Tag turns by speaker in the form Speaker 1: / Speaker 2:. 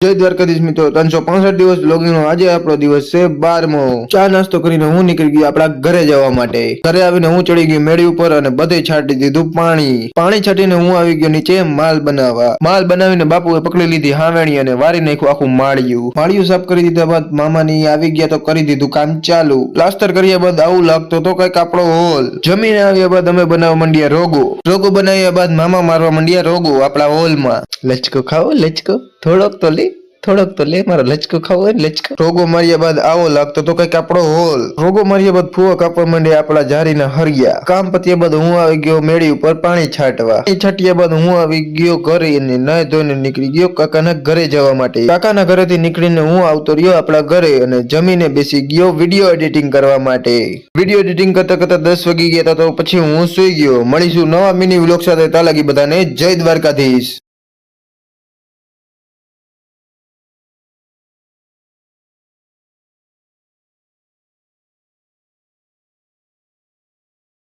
Speaker 1: જય દ્વારકાધીશ મિત્રો, 365 દિવસ બ્લોગિંગનો આજે આપણો દિવસ છે 12મો। ચા નાસ્તો કરીને હું નીકળી ગયો આપણા ઘરે જવા માટે। ઘરે આવીને હું ચડી ગયો મેળી ઉપર અને બધે છાંટી દીધું પાણી છાંટીને હું આવી ગયો નીચે માલ બનાવવા। માલ બનાવીને બાપુએ પકડી લીધી હાવેણી અને વારી નાખ્યું આખું માળિયું સાફ કરી દીધા બાદ મામાની આવી ગયા તો કરી દીધું કામ ચાલુ। પ્લાસ્ટર કર્યા બાદ આવું લાગતો તો કઈક આપણો હોલ। જમીને આવ્યા બાદ અમે બનાવવા માંડ્યા રોગો બનાવ્યા બાદ મામા મારવા માંડ્યા રોગો આપણા હોલમાં। લચકો ખાવો લચકો, થોડોક તો લે મારો લચકો ખાવો હોય ને લચકો। રોગો માર્યા બાદ આવો લાગતો તો કઈક આપણો હોલ। રોગો માર્યા બાદ ફુવા કાપવા માંડ્યા આપણા જારીના હરિયા। કામ પત્યા બાદ હું આવી ગયો મેળી ઉપર પાણી છાંટ્યા બાદ હું આવી ગયો ઘરે અને નાઈ ધોઈને નીકળી ગયો કાકાના ઘરે જવા માટે। કાકાના ઘરેથી નીકળીને હું આવતો રહ્યો આપણા ઘરે અને જમીને બેસી ગયો વિડીયો એડિટિંગ કરવા માટે। વિડીયો એડિટિંગ કરતા 10 વાગી ગયા તો પછી હું સુઈ ગયો। મળીશું નવા મિની વ્લોગ સાથે, ત્યાં લગી બધાને જય દ્વારકાધીશ।